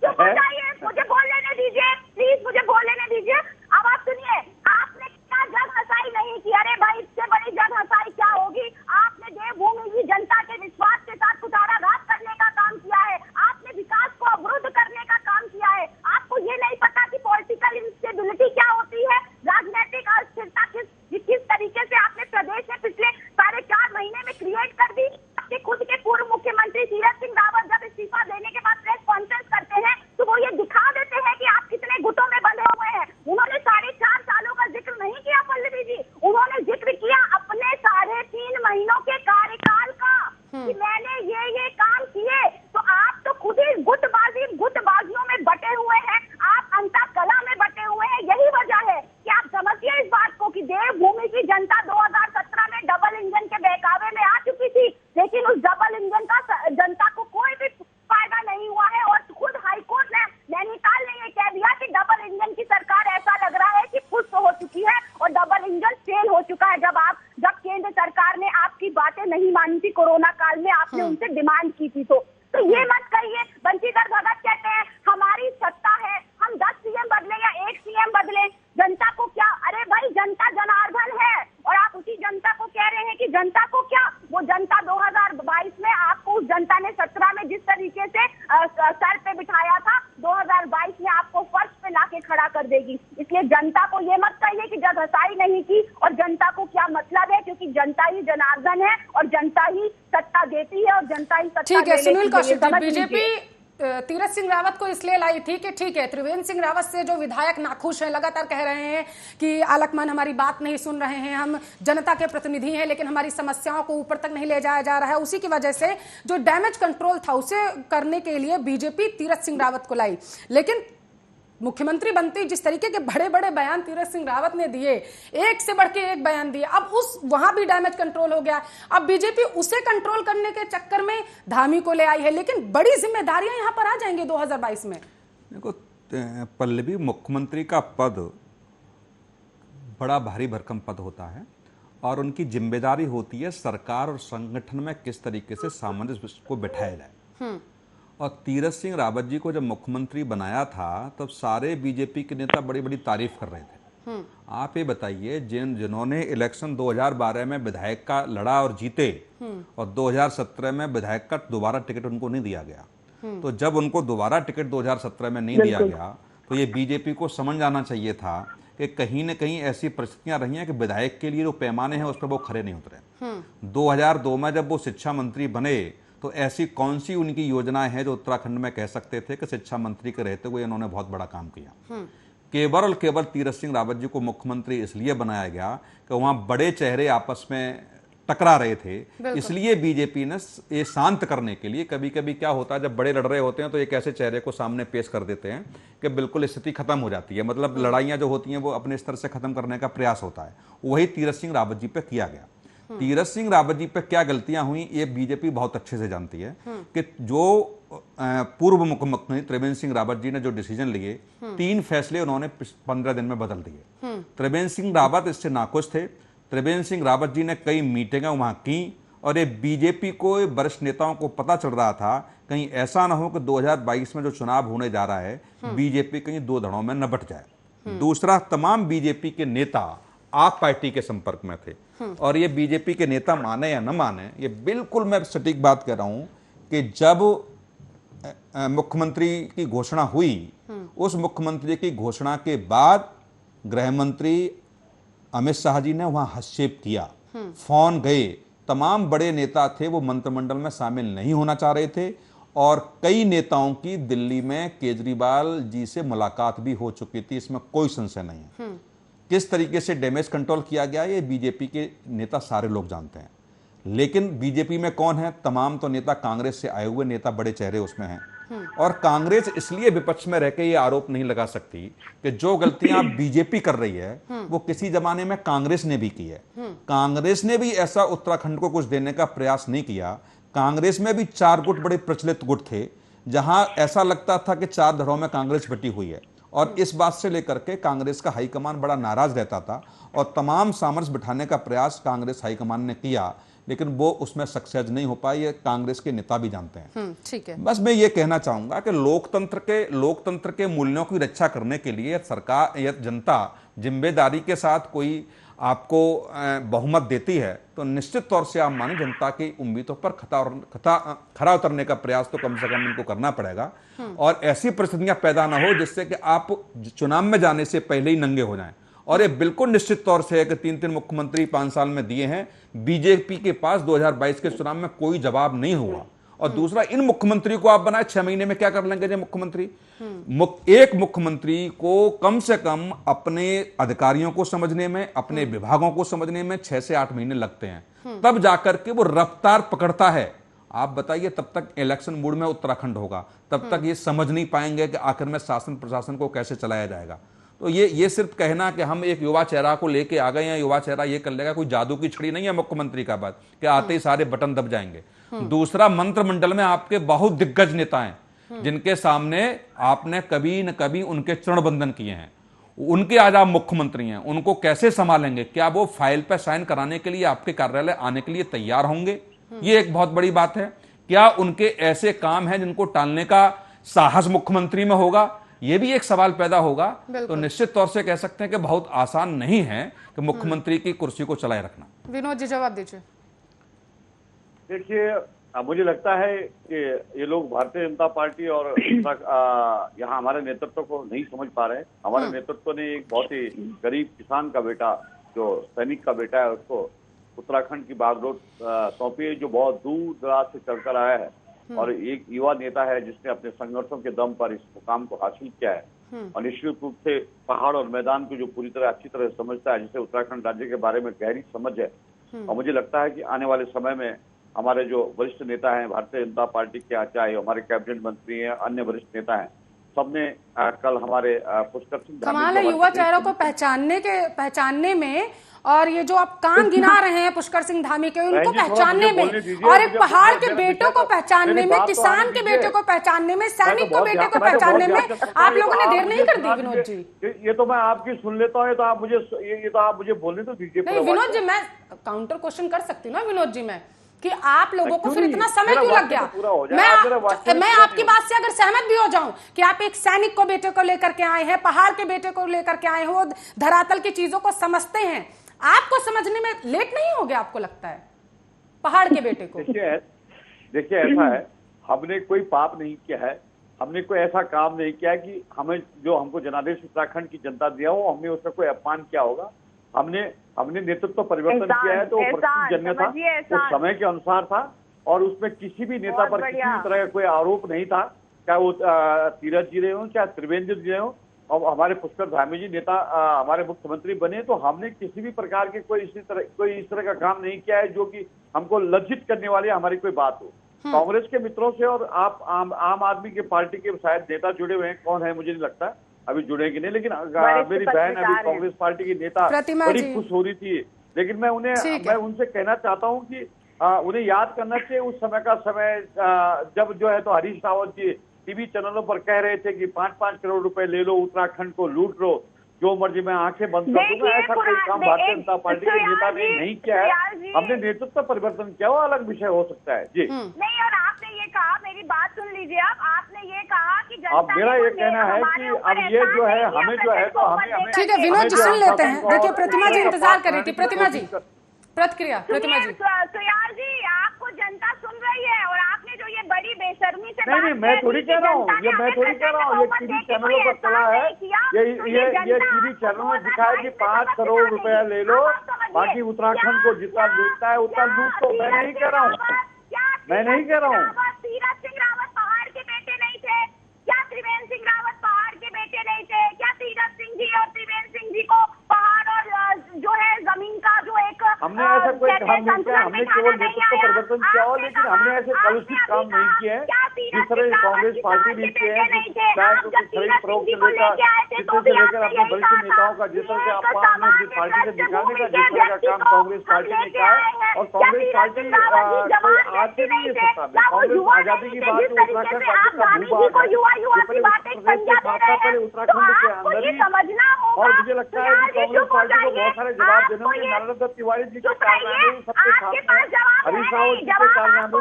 चुप हो जाइए, मुझे बोल लेने दीजिए प्लीज, मुझे बोल लेने दीजिए। अब आप सुनिए, आपने क्या जग हसाई नहीं की? अरे भाई, इससे बड़ी जग हसाई क्या होगी? आपने देवभूमि की जनता के विश्वास के साथ कुठाराघात करने का काम किया है, आपने विकास को अवरुद्ध करने का काम किया है। आपको ये नहीं पता कि पॉलिटिकल इंस्टेबिलिटी क्या होती है, राजनीतिक अस्थिरता किस तरीके से आपने प्रदेश में पिछले 4.5 महीने में क्रिएट कर दी। आपके खुद के पूर्व मुख्यमंत्री तीरथ सिंह रावत जब इस्तीफा देने के बाद प्रेस कॉन्फ्रेंस करते हैं तो वो ये दिखा देते हैं कि आप कितने गुटों में बंधे हुए हैं। उन्होंने 4.5 सालों का जिक्र नहीं किया पल्लवी जी, उन्होंने जिक्र किया अपने 3.5 महीनों के कार्यकाल का कि मैंने ये काम किए। तो आप तो खुद ही गुटबाजियों में बटे हुए हैं, आप अंतःकला में बटे हुए हैं। यही वजह है कि आप समझिए इस बात को कि देवभूमि की जनता 2017 में डबल इंजन के बहकावे में आ चुकी थी, लेकिन उस डबल इंजन का जनता को कोई भी फायदा नहीं हुआ है। और खुद हाईकोर्ट ने, नैनीताल ने ये कह दिया कि डबल इंजन की सरकार ऐसा लग रहा है कि पुष्ट हो चुकी है और डबल इंजन फेल हो चुका है। जब केंद्र सरकार ने आपकी बातें नहीं मानी थी कोरोना काल में, आपने उनसे डिमांड की थी, तो ये मत कहिए। बंशीधर भगत कहते हैं हमारी सत्ता है, हम 10 सीएम बदले या 1 सीएम बदले, जनता को क्या? अरे भाई, जनता जनार्दन है और आप उसी जनता को कह रहे हैं कि जनता को क्या? वो जनता 2022 में आपको, उस जनता ने 17 में जिस तरीके से सर पे बिठाया था, 2022 में आपको फर्श पे लाके खड़ा कर देगी। इसलिए जनता को ये मत कहिए कि जग हसाई नहीं की, और जनता को क्या मतलब है, क्योंकि जनता ही जनार्दन है और जनता ही सत्ता देती है और जनता ही सत्ता। ठीक है सुनील कौशिक, समझ बीजेपी तीरथ सिंह रावत को इसलिए लाई थी कि ठीक है, त्रिवेंद्र सिंह रावत से जो विधायक नाखुश हैं, लगातार कह रहे हैं कि आलकमान हमारी बात नहीं सुन रहे हैं, हम जनता के प्रतिनिधि हैं लेकिन हमारी समस्याओं को ऊपर तक नहीं ले जाया जा रहा है, उसी की वजह से जो डैमेज कंट्रोल था उसे करने के लिए बीजेपी तीरथ सिंह रावत को लाई। लेकिन मुख्यमंत्री बनते जिस तरीके के बड़े बड़े बयान तीरथ सिंह रावत ने दिए, एक से बढ़ के एक बयान दिए, अब वहां भी डैमेज कंट्रोल हो गया। अब बीजेपी उसे कंट्रोल करने के चक्कर में धामी को ले आई है, लेकिन बड़ी जिम्मेदारियां यहां पर आ जाएंगी 2022 में। देखो पल्लवी, मुख्यमंत्री का पद बड़ा भारी भरकम पद होता है और उनकी जिम्मेदारी होती है सरकार और संगठन में किस तरीके से सामंजस्य को बिठाया जाए। और तीरथ सिंह रावत जी को जब मुख्यमंत्री बनाया था तब सारे बीजेपी के नेता बड़ी बड़ी तारीफ कर रहे थे। आप ये बताइए, जिन्होंने इलेक्शन 2012 में विधायक का लड़ा और जीते और 2017 में विधायक का दोबारा टिकट उनको नहीं दिया गया, तो जब उनको दोबारा टिकट 2017 में नहीं दिया गया तो ये बीजेपी को समझ जाना चाहिए था कि कहीं न कहीं ऐसी परिस्थितियां रही हैं कि विधायक के लिए जो पैमाने हैं उस पर वो खरे नहीं उतरे। 2002 में जब वो शिक्षा मंत्री बने तो ऐसी कौन सी उनकी योजनाएं हैं जो उत्तराखंड में कह सकते थे कि शिक्षा मंत्री के रहते हुए इन्होंने बहुत बड़ा काम किया। केवल और केवल तीरथ सिंह रावत जी को मुख्यमंत्री इसलिए बनाया गया कि वहां बड़े चेहरे आपस में टकरा रहे थे, इसलिए बीजेपी ने ये शांत करने के लिए, कभी कभी क्या होता है जब बड़े लड़ रहे होते हैं तो एक ऐसे चेहरे को सामने पेश कर देते हैं कि बिल्कुल स्थिति खत्म हो जाती है, मतलब लड़ाइयां जो होती हैं वो अपने स्तर से खत्म करने का प्रयास होता है। वही तीरथ सिंह रावत जी पे किया गया। तीरथ सिंह रावत जी पे क्या गलतियां हुई ये बीजेपी बहुत अच्छे से जानती है कि जो पूर्व मुख्यमंत्री त्रिवेंद्र सिंह रावत जी ने जो डिसीजन लिए, 3 फैसले उन्होंने 15 दिन में बदल दिए। त्रिवेंद्र सिंह रावत इससे नाखुश थे। त्रिवेंद्र सिंह रावत जी ने कई मीटिंगें वहां की और ये बीजेपी को, वरिष्ठ नेताओं को पता चल रहा था कहीं ऐसा ना हो कि 2022 में जो चुनाव होने जा रहा है बीजेपी कहीं 2 धड़ों में न बट जाए। दूसरा, तमाम बीजेपी के नेता आप पार्टी के संपर्क में थे और ये बीजेपी के नेता माने या न माने, ये बिल्कुल मैं सटीक बात कह रहा हूं कि जब मुख्यमंत्री की घोषणा हुई, उस मुख्यमंत्री की घोषणा के बाद गृह मंत्री अमित शाह जी ने वहां हस्तक्षेप किया, फोन गए, तमाम बड़े नेता थे वो मंत्रिमंडल में शामिल नहीं होना चाह रहे थे और कई नेताओं की दिल्ली में केजरीवाल जी से मुलाकात भी हो चुकी थी, इसमें कोई संशय नहीं है। किस तरीके से डैमेज कंट्रोल किया गया ये बीजेपी के नेता सारे लोग जानते हैं। लेकिन बीजेपी में कौन है? तमाम तो नेता कांग्रेस से आए हुए नेता, बड़े चेहरे उसमें हैं और कांग्रेस इसलिए विपक्ष में रहकर ये आरोप नहीं लगा सकती कि जो गलतियां बीजेपी कर रही है वो किसी जमाने में कांग्रेस ने भी की है। कांग्रेस ने भी ऐसा उत्तराखंड को कुछ देने का प्रयास नहीं किया कांग्रेस में भी 4 गुट बड़े प्रचलित गुट थे, जहां ऐसा लगता था कि 4 धड़ों में कांग्रेस बटी हुई है, और इस बात से लेकर के कांग्रेस का हाईकमान बड़ा नाराज रहता था और तमाम सामर्थ्य बिठाने का प्रयास कांग्रेस हाईकमान ने किया, लेकिन वो उसमें सक्सेस नहीं हो पाई। ये कांग्रेस के नेता भी जानते हैं। ठीक है। बस मैं ये कहना चाहूंगा कि लोकतंत्र के मूल्यों की रक्षा करने के लिए सरकार या जनता जिम्मेदारी के साथ कोई आपको बहुमत देती है तो निश्चित तौर से आप माने जनता की उम्मीदों पर खरा उतरने का प्रयास तो कम से कम इनको करना पड़ेगा, और ऐसी परिस्थितियां पैदा ना हो जिससे कि आप चुनाव में जाने से पहले ही नंगे हो जाएं। और ये बिल्कुल निश्चित तौर से है कि 3 मुख्यमंत्री 5 साल में दिए हैं, बीजेपी के पास 2022 के चुनाव में कोई जवाब नहीं हुआ। और दूसरा, इन मुख्यमंत्री को आप बनाए 6 महीने में क्या कर लेंगे? मुख्यमंत्री एक मुख्यमंत्री को कम से कम अपने अधिकारियों को समझने में, अपने विभागों को समझने में 6 से 8 महीने लगते हैं, तब जाकर के वो रफ्तार पकड़ता है। आप बताइए, तब तक इलेक्शन मूड में उत्तराखंड होगा, तब तक ये समझ नहीं पाएंगे कि आखिर में शासन प्रशासन को कैसे चलाया जाएगा। तो ये सिर्फ कहना कि हम एक युवा चेहरा को लेके आ गए हैं, युवा चेहरा ये कर लेगा, कोई जादू की छड़ी नहीं है मुख्यमंत्री का बात कि आते ही सारे बटन दब जाएंगे। दूसरा, मंत्रिमंडल में आपके बहुत दिग्गज नेता हैं जिनके सामने आपने कभी न कभी उनके चरण बंधन किए हैं, उनके आज आप मुख्यमंत्री हैं, उनको कैसे संभालेंगे? क्या वो फाइल पर साइन कराने के लिए आपके कार्यालय आने के लिए तैयार होंगे? ये एक बहुत बड़ी बात है। क्या उनके ऐसे काम हैं जिनको टालने का साहस मुख्यमंत्री में होगा? ये भी एक सवाल पैदा होगा। तो निश्चित तौर से कह सकते हैं कि बहुत आसान नहीं है कि मुख्यमंत्री की कुर्सी को चलाए रखना। विनोद जी जवाब दीजिए। देखिए, मुझे लगता है कि ये लोग भारतीय जनता पार्टी और यहाँ हमारे नेतृत्व को नहीं समझ पा रहे हैं। हमारे नेतृत्व ने एक बहुत ही गरीब किसान का बेटा, जो सैनिक का बेटा है, उसको उत्तराखंड की बागडोर सौंपी है, जो बहुत दूर दराज से चलकर आया है, और एक युवा नेता है जिसने अपने संघर्षों के दम पर इस मुकाम को हासिल किया है। और निश्चित रूप से पहाड़ और मैदान को जो पूरी तरह अच्छी तरह समझता है, जिसे उत्तराखंड राज्य के बारे में गहरी समझ है। और मुझे लगता है कि आने वाले समय में हमारे जो वरिष्ठ नेता हैं भारतीय जनता पार्टी के, चाहे हमारे कैबिनेट मंत्री हैं, अन्य वरिष्ठ नेता हैं, सबने कल हमारे पुष्कर सिंह कमाल है युवा चेहरों को पहचानने में, और ये जो आप काम गिना रहे हैं पुष्कर सिंह धामी के, उनको पहचानने में, और एक पहाड़ के बेटों को पहचानने में, किसान के बेटे को पहचानने में, सैनिक को बेटे को पहचानने में आप लोगों ने देर नहीं कर दी। विनोद जी, ये तो मैं आपकी सुन लेता हूँ, तो आप मुझे बोलने तो दीजिए। नहीं विनोद जी, मैं काउंटर क्वेश्चन कर सकती हूँ ना विनोद जी, मैं कि आप लोगों को फिर इतना समय क्यों लग गया? मैं आपकी बात से अगर सहमत भी हो जाऊं कि आप एक सैनिक को बेटे को लेकर के आए हैं, पहाड़ के बेटे को लेकर के आए हैं, वो धरातल की चीजों को समझते हैं, आपको समझने में लेट नहीं हो गया आपको लगता है पहाड़ के बेटे को? देखिए ऐसा है, हमने कोई पाप नहीं किया है, हमने कोई ऐसा काम नहीं किया है कि हमें जो हमको जनादेश उत्तराखंड की जनता दिया हो, हमने उसका कोई अपमान किया होगा। हमने नेतृत्व परिवर्तन किया है, तो जन्य था, वो समय के अनुसार था, और उसमें किसी भी नेता पर किसी भी तरह का कोई आरोप नहीं था, चाहे वो तीरथ जी रहे हो, चाहे त्रिवेंद्र जी रहे हो, और हमारे पुष्कर धामी जी नेता हमारे मुख्यमंत्री बने, तो हमने किसी भी प्रकार के कोई इस तरह का काम नहीं किया है जो कि हमको लज्जित करने वाली हमारी कोई बात हो। कांग्रेस के मित्रों से और आप आम आदमी के पार्टी के शायद नेता जुड़े हुए हैं, कौन है मुझे नहीं लगता अभी जुड़ेंगे नहीं, लेकिन मेरी बहन अभी कांग्रेस पार्टी की नेता बड़ी खुश हो रही थी, लेकिन मैं उनसे कहना चाहता हूं कि उन्हें याद करना चाहिए उस समय का समय, जब जो है तो हरीश रावत जी टीवी चैनलों पर कह रहे थे कि 5-5 करोड़ रुपए ले लो, उत्तराखंड को लूट लो, जो मर्जी मैं आंखें बंद कर दूंगा। ऐसा कोई काम भारतीय जनता पार्टी के नेता ने नहीं किया है, हमने नेतृत्व परिवर्तन किया, वो अलग विषय हो सकता है जी। नहीं, और आपने ये कहा, मेरी बात सुन लीजिए, आपने ये कहा कि अब मेरा ये कहना है कि अब ये जो है हमें जो है तो हमें ठीक है विनोद जी सुन लेते हैं। देखिए प्रतिमा जी इंतजार कर रही थी, प्रतिमा जी प्रतिक्रिया। प्रतिमा जी, सुयार जी, आपको जनता सुन रही है, और आपने जो ये बड़ी बेशर्मी से नहीं, मैं थोड़ी कह रहा हूँ, ये टीवी चैनलों पर चला है, ये टीवी चैनलों में दिखाया कि 5 करोड़ रुपया ले लो, बाकी उत्तराखंड को जितना लूटता है उतना लूट। तो मैं नहीं कह रहा हूँ, तीरथ सिंह रावत पहाड़ के बेटे नहीं थे क्या? त्रिवेंद्र सिंह रावत पहाड़ के बेटे नहीं थे क्या? तीरथ सिंह जी और त्रिवेंद्र सिंह जी को पहाड़ और जो है जमीन का जो एक हमने ऐसा कोई काम नहीं किया, हमने केवल नेतृत्व परिवर्तन किया हो, लेकिन हमने ऐसे कलुषित काम नहीं किए हैं। जिस तरह कांग्रेस पार्टी भी के हैं, खरीद फरोख्त से लेकर अपने वरिष्ठ नेताओं का जिस तरह से अपने अपनी पार्टी से निकालने का जिस तरह का काम कांग्रेस पार्टी ने किया है, और कांग्रेस पार्टी कोई आज से नहीं है सत्ता में। कांग्रेस आजादी की बात उत्तराखंड राज्य का भूभाग है, पहले उत्तराखंड के अंदर ही, और मुझे लगता है कि कांग्रेस पार्टी को बहुत सारे जवाब देने होंगे। नारायण दत्त तिवारी जी के कारनामे सबके सामने, हरीश रावत जी के कारनामे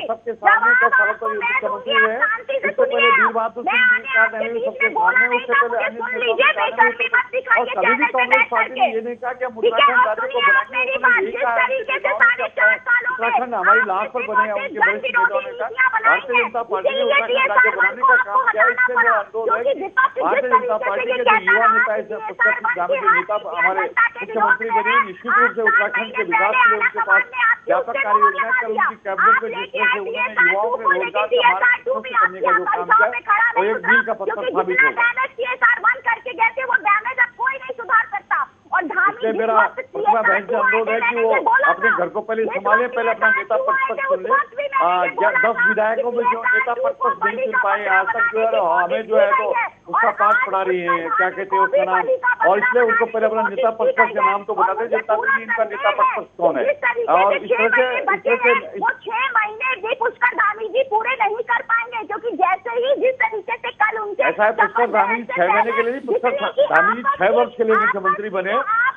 सबके सामने, 10 सालों तक मुख्यमंत्री रहे। इससे पहले वीर बहादुर सिंह जी के कारनामे सबके सामने, उससे पहले अन्य और कभी भी कांग्रेस पार्टी ने ये नहीं कहा कि हम उत्तराखंड राज्य को बनाएंगे। उन्होंने यही कहा उत्तराखंड हमारी लाश पर बने हैं। उनके वरिष्ठ नेताओं ने कहा भारतीय जनता पार्टी ने उत्तराखंड राज्य बनाने का काम किया। इससे मेरा अनुरोध है कि भारतीय जनता पार्टी के जो युवा नेता है, धामी के नेता हमारे मुख्यमंत्री बने, निश्चित रूप से उत्तराखंड के विकास के लिए उनके पास व्यापक कार्य योजना कर उनकी कैबिनेट में जिस तरह से उन्होंने युवाओं में रोजगार के मार्ग प्रशस्त करने का जो काम किया, वो एक मील का पत्थर साबित होगा। इसलिए मेरा प्रतिभा बहन से अनुरोध है कि वो अपने घर को पहले संभाले, पहले अपना नेता पद पर चुन ले। 10 विधायकों में जो नेता पद पर नहीं चुन पाए आज तक, जो है हमें जो है तो उसका पाठ पढ़ा रही है, क्या कहते हैं उसका नाम, और इसलिए उनको पहले अपना नेता पद पर के नाम तो बता दें जनता को कि इनका नेता पद पर कौन है। और इस तरह से 6 महीने भी पुष्कर धामी जी पूरे नहीं कर पाएंगे, क्योंकि जैसे ही जिस तरीके से कल उनके ऐसा है, पुष्कर धामी 6 महीने के लिए, पुष्कर धामी 6 वर्ष के लिए मुख्यमंत्री बने,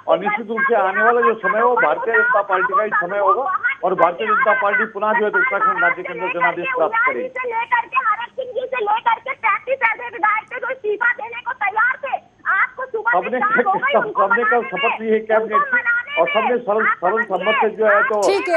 और निश्चित रूप से आने वाला जो समय हो भारतीय जनता पार्टी का ही समय होगा, और भारतीय जनता पार्टी पुनः जो है उत्तराखंड राज्य के अंदर जनादेश प्राप्त करेगी। सबने कल शपथ ली है कैबिनेट की, और सबने सरल सम्मत से जो है तो ठीक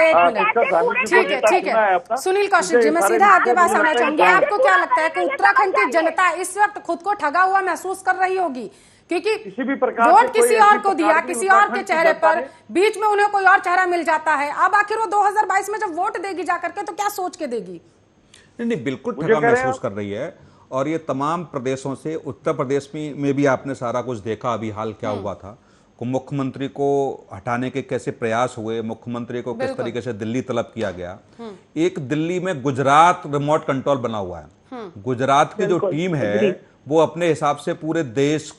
है। सुनील कौशिक जी, मैं सीधा आपके पास आना चाहूंगी। आपको क्या लगता है कि उत्तराखंड की जनता इस वक्त खुद को ठगा हुआ महसूस कर रही होगी, क्योंकि किसी भी प्रकार वोट किसी और को दिया, किसी और के चेहरे पर, बीच में उन्हें कोई और चेहरा मिल जाता है। अब आखिर वो 2022 में जब वोट देगी जाकर के, तो क्या सोच के देगी? नहीं, बिल्कुल ठगा महसूस कर रही है। और ये तमाम प्रदेशों से, उत्तर प्रदेश में भी आपने सारा कुछ देखा, अभी हाल क्या हुआ था, मुख्यमंत्री को हटाने के कैसे प्रयास हुए, मुख्यमंत्री को किस तरीके से दिल्ली तलब किया गया। एक दिल्ली में गुजरात रिमोट कंट्रोल बना हुआ है। गुजरात की जो टीम है वो अपने हिसाब से पूरे देश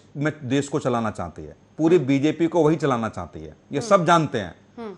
को चलाना चाहती है, पूरी बीजेपी को वही चलाना चाहती है, ये सब जानते हैं।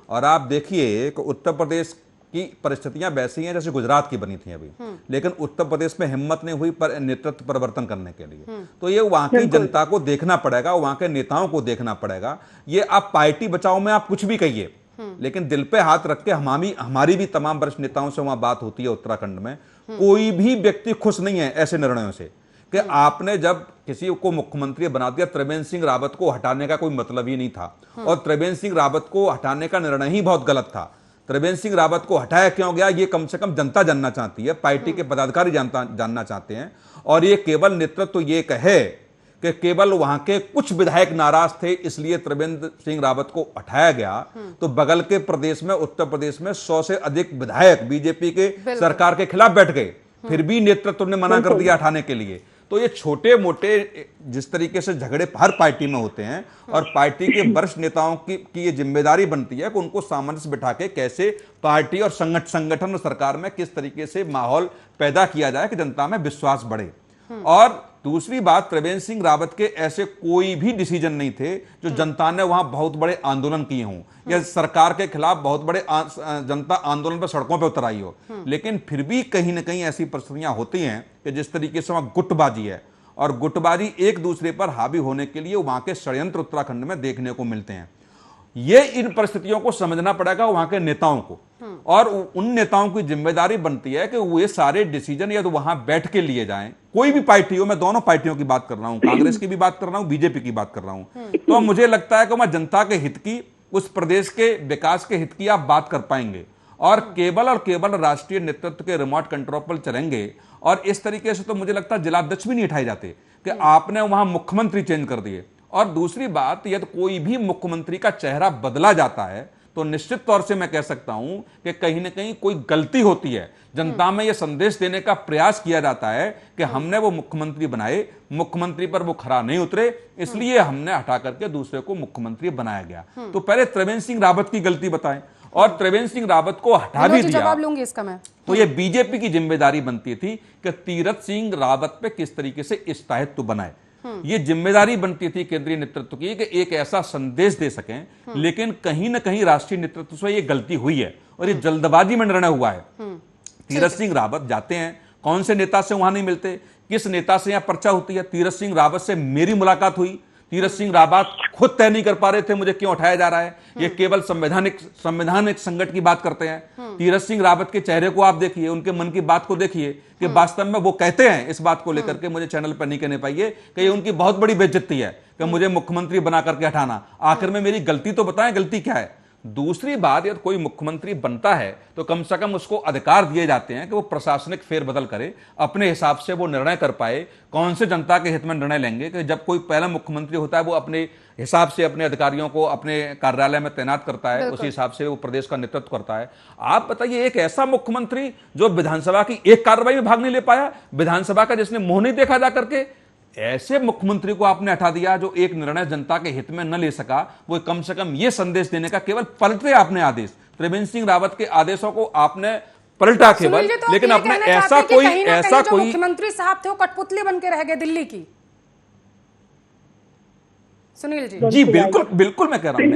और आप देखिए कि उत्तर प्रदेश की परिस्थितियां वैसी हैं जैसे गुजरात की बनी थी अभी, लेकिन उत्तर प्रदेश में हिम्मत नहीं हुई पर नेतृत्व परिवर्तन करने के लिए। तो ये वहां की जनता को देखना पड़ेगा, वहां के नेताओं को देखना पड़ेगा। ये आप पार्टी बचाओ में आप कुछ भी कहिए, लेकिन दिल पे हाथ रख के हमारी भी तमाम वरिष्ठ नेताओं से वहां बात होती है उत्तराखंड में, कोई भी व्यक्ति खुश नहीं है ऐसे निर्णयों से कि आपने जब किसी को मुख्यमंत्री बना दिया। त्रिवेंद्र सिंह रावत को हटाने का कोई मतलब ही नहीं था, और त्रिवेंद्र सिंह रावत को हटाने का निर्णय ही बहुत गलत था। त्रिवेंद्र सिंह रावत को हटाया क्यों गया, ये कम से कम जनता जानना चाहती है, पार्टी के पदाधिकारी जानना चाहते हैं। और ये केवल नेतृत्व तो ये कहे कि केवल वहां के कुछ विधायक नाराज थे इसलिए त्रिवेंद्र सिंह रावत को हटाया गया, तो बगल के प्रदेश में, उत्तर प्रदेश में 100 से अधिक विधायक बीजेपी के सरकार के खिलाफ बैठ गए, फिर भी नेतृत्व ने मना कर दिया हटाने के लिए। तो ये छोटे मोटे जिस तरीके से झगड़े हर पार्टी में होते हैं, और पार्टी के वरिष्ठ नेताओं की ये जिम्मेदारी बनती है कि उनको सामंजस्य बिठा के कैसे पार्टी और संगठन और सरकार में किस तरीके से माहौल पैदा किया जाए कि जनता में विश्वास बढ़े। और दूसरी बात, त्रिवेंद्र सिंह रावत के ऐसे कोई भी डिसीजन नहीं थे जो जनता ने वहां बहुत बड़े आंदोलन किए हों या सरकार के खिलाफ बहुत बड़े जनता आंदोलन पर सड़कों पर उतर आई हो। लेकिन फिर भी कहीं ना कहीं ऐसी परिस्थितियां होती हैं कि जिस तरीके से वहां गुटबाजी है, और गुटबाजी एक दूसरे पर हावी होने के लिए वहां के षड्यंत्र उत्तराखंड में देखने को मिलते हैं। ये इन परिस्थितियों को समझना पड़ेगा वहां के नेताओं को, और उन नेताओं की जिम्मेदारी बनती है कि वो ये सारे डिसीजन या तो वहां बैठ के लिए जाएं, कोई भी पार्टी हो, मैं दोनों पार्टियों की बात कर रहा हूं, कांग्रेस की भी बात कर रहा हूं, बीजेपी की बात कर रहा हूं। तो मुझे लगता है कि वहां जनता के हित की, उस प्रदेश के विकास के हित की आप बात कर पाएंगे, और केवल राष्ट्रीय नेतृत्व के रिमोट कंट्रोल पर चलेंगे। और इस तरीके से तो मुझे लगता है जिलाध्यक्ष भी नहीं उठाए जाते कि आपने वहां मुख्यमंत्री चेंज कर दिए। और दूसरी बात, यदि कोई भी मुख्यमंत्री का चेहरा बदला जाता है तो निश्चित तौर से मैं कह सकता हूं कि कहीं ना कहीं कोई गलती होती है। जनता में यह संदेश देने का प्रयास किया जाता है कि हमने वो मुख्यमंत्री बनाए, मुख्यमंत्री पर वो खरा नहीं उतरे, इसलिए हमने हटा करके दूसरे को मुख्यमंत्री बनाया गया। तो पहले त्रिवेंद्र सिंह रावत की गलती बताएं, और त्रिवेंद्र सिंह रावत को हटा भी दिया, जवाब लूंगी इसका मैं, तो ये बीजेपी की जिम्मेदारी बनती थी कि तीरथ सिंह रावत पे किस तरीके से स्थायित्व बनाए। ये जिम्मेदारी बनती थी केंद्रीय नेतृत्व की कि एक ऐसा संदेश दे सकें, लेकिन कहीं ना कहीं राष्ट्रीय नेतृत्व से ये गलती हुई है और ये जल्दबाजी में निर्णय हुआ है। तीरथ सिंह रावत जाते हैं, कौन से नेता से वहां नहीं मिलते, किस नेता से यहां पर्चा होती है। तीरथ सिंह रावत से मेरी मुलाकात हुई, तीरथ सिंह रावत खुद तय नहीं कर पा रहे थे मुझे क्यों उठाया जा रहा है, ये केवल संवैधानिक संकट की बात करते हैं। तीरथ सिंह रावत के चेहरे को आप देखिए, उनके मन की बात को देखिए कि वास्तव में वो कहते हैं इस बात को लेकर के, मुझे चैनल पर नहीं कहने पाइए कि ये उनकी बहुत बड़ी बेइज्जती है कि मुझे मुख्यमंत्री बना करके हटाना। आखिर में मेरी गलती तो बताएं, गलती क्या है। दूसरी बात, यदि कोई मुख्यमंत्री बनता है तो कम से कम उसको अधिकार दिए जाते हैं कि वो प्रशासनिक फेरबदल करे, अपने हिसाब से वो निर्णय कर पाए, कौन से जनता के हित में निर्णय लेंगे। कि जब कोई पहला मुख्यमंत्री होता है वो अपने हिसाब से अपने अधिकारियों को अपने कार्यालय में तैनात करता है, उसी हिसाब से वो प्रदेश का नेतृत्व करता है। आप बताइए, एक ऐसा मुख्यमंत्री जो विधानसभा की एक कार्रवाई में भाग नहीं ले पाया, विधानसभा का जिसने मुंह नहीं देखा जा करके, ऐसे मुख्यमंत्री को आपने हटा दिया जो एक निर्णय जनता के हित में न ले सका। वो कम से कम ये संदेश देने का, केवल पलटे आपने आदेश, त्रिवेंद्र सिंह रावत के आदेशों को आपने पलटा केवल, तो लेकिन आपने ऐसा कोई मुख्यमंत्री साहब थे वो कठपुतली बन के रह गए दिल्ली की। सुनील जी बिल्कुल बिल्कुल मैं कह रहा हूं,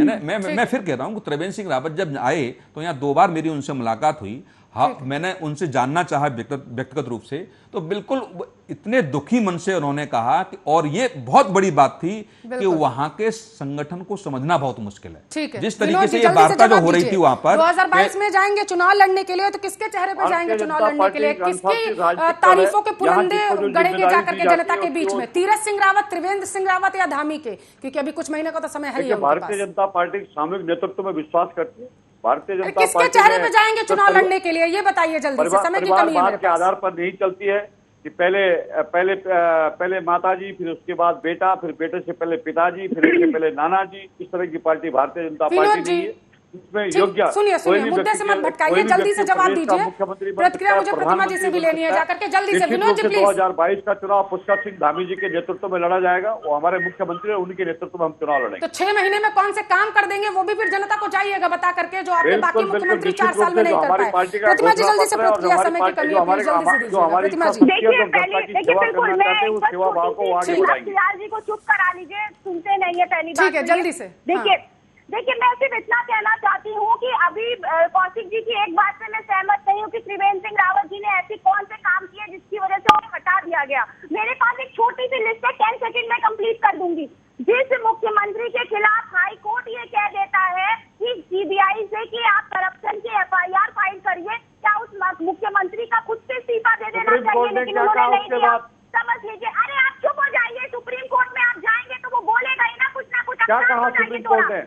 मैं फिर कह रहा हूं, त्रिवेंद्र सिंह रावत जब आए तो यहां 2 बार मेरी उनसे मुलाकात हुई। हाँ, मैंने उनसे जानना चाहा व्यक्तिगत रूप से, तो बिल्कुल इतने दुखी मन से उन्होंने कहा कि, और ये बहुत बड़ी बात थी कि वहां के संगठन को समझना बहुत मुश्किल है। ठीक है, जिस तरीके से ये वार्ता जो हो रही थी वहां पर, 2022 में जाएंगे चुनाव लड़ने के लिए, तो किसके चेहरे पे जाएंगे चुनाव लड़ने के लिए, किसकी तारीफों के पुलंदे गड़ेंगे जाकर के जनता के बीच में, तीरथ सिंह रावत, त्रिवेंद्र सिंह रावत या धामी के? क्योंकि अभी कुछ महीने का तो समय है। भारतीय जनता पार्टी सामूहिक नेतृत्व में विश्वास करती है। भारतीय जनता पार्टी किसके चेहरे पे जाएंगे चुनाव लड़ने के लिए, ये बताइए जल्दी से, समय की कमी है मेरे पास। के आधार पर नहीं चलती है कि पहले माताजी, फिर उसके बाद बेटा, फिर बेटे से पहले पिताजी, फिर उसके पहले नाना जी। इस तरह की पार्टी भारतीय जनता पार्टी नहीं है। इसमें योग्य सुनिए मुद्दे से मत भटकाइए, जल्दी से जवाब दीजिए। प्रतिक्रिया मुझे प्रतिमा जी से भी लेनी है जाकर के, जल्दी से विनोद जी प्लीज। 2022 का चुनाव पुष्कर सिंह धामी जी के नेतृत्व में लड़ा जाएगा, वो हमारे मुख्यमंत्री है, उनके नेतृत्व में हम चुनाव लड़ेंगे। तो 6 महीने में कौन से काम कर देंगे वो भी फिर जनता को चाहिएगा बता करके, जो आपके बाकी मुख्यमंत्री 4 साल में नहीं कर पाए। प्रतिमा जी जल्दी से, प्रतिक्रिया समय की कमी है, जल्दी से दीजिए प्रतिमा जी। जी को चुप करा लीजिए, सुनते नहीं है पहली बात। ठीक है, जल्दी से देखिए मैं सिर्फ इतना कहना चाहती हूँ कि अभी कौशिक जी की एक बात से मैं सहमत नहीं हूँ कि त्रिवेंद्र सिंह रावत जी ने ऐसी कौन से काम किए जिसकी वजह से उन्हें हटा दिया गया। मेरे पास एक छोटी सी लिस्ट है, 10 सेकंड में कंप्लीट कर दूंगी। जिस मुख्यमंत्री के खिलाफ हाई कोर्ट ये कह देता है कि सीबीआई से कि आप करप्शन की FIR फाइल करिए, क्या उस मुख्यमंत्री का खुद से इस्तीफा दे देना चाहिए? लेकिन उन्होंने नहीं दिया। समझ लीजिए, अरे आप चुप हो जाइए, सुप्रीम कोर्ट में आप जाएंगे तो वो बोलेगा ही ना कुछ ना कुछ। क्या कहा सुप्रीम कोर्ट ने?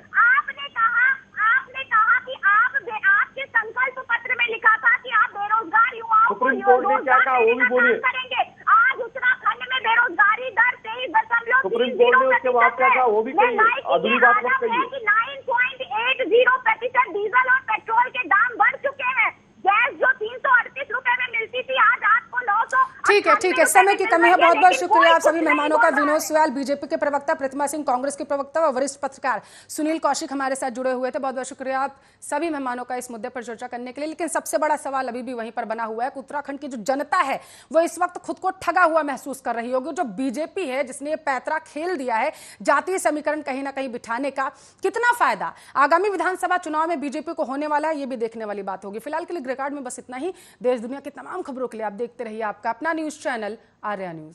आपने कहा कि आपके संकल्प पत्र में लिखा था कि आप बेरोजगार युवाओं को सुप्रीम कोर्ट ने क्या कहा वो भी बोलिए। करेंगे। आज उत्तराखंड में बेरोजगारी दर 23.30 सुप्रीम कोर्ट ने उसके बाद क्या कहा वो भी कहिए, अधूरी बात मत कहिए। 9.80% डीजल और पेट्रोल के दाम बढ़ चुके हैं। गैस जो 338 रुपए में मिलती थी आज आपको 900। ठीक है, समय की कमी है। बहुत बहुत शुक्रिया आप सभी मेहमानों का। विनोद सुयाल बीजेपी के प्रवक्ता, प्रतिमा सिंह कांग्रेस के प्रवक्ता और वरिष्ठ पत्रकार सुनील कौशिक हमारे साथ जुड़े हुए थे। बहुत बहुत शुक्रिया आप सभी मेहमानों का इस मुद्दे पर चर्चा करने के लिए। लेकिन सबसे बड़ा सवाल अभी भी वहीं पर बना हुआ है कि उत्तराखंड की जो जनता है वो इस वक्त खुद को ठगा हुआ महसूस कर रही होगी। जो बीजेपी है जिसने ये पैतरा खेल दिया है जातीय समीकरण कहीं ना कहीं बिठाने का, कितना फायदा आगामी विधानसभा चुनाव में बीजेपी को होने वाला है, ये भी देखने वाली बात होगी। फिलहाल के लिए ग्रे कार्ड में बस इतना ही। देश दुनिया की तमाम खबरों के लिए आप देखते रहिए आपका अपना न्यूज चैनल आर्या न्यूज।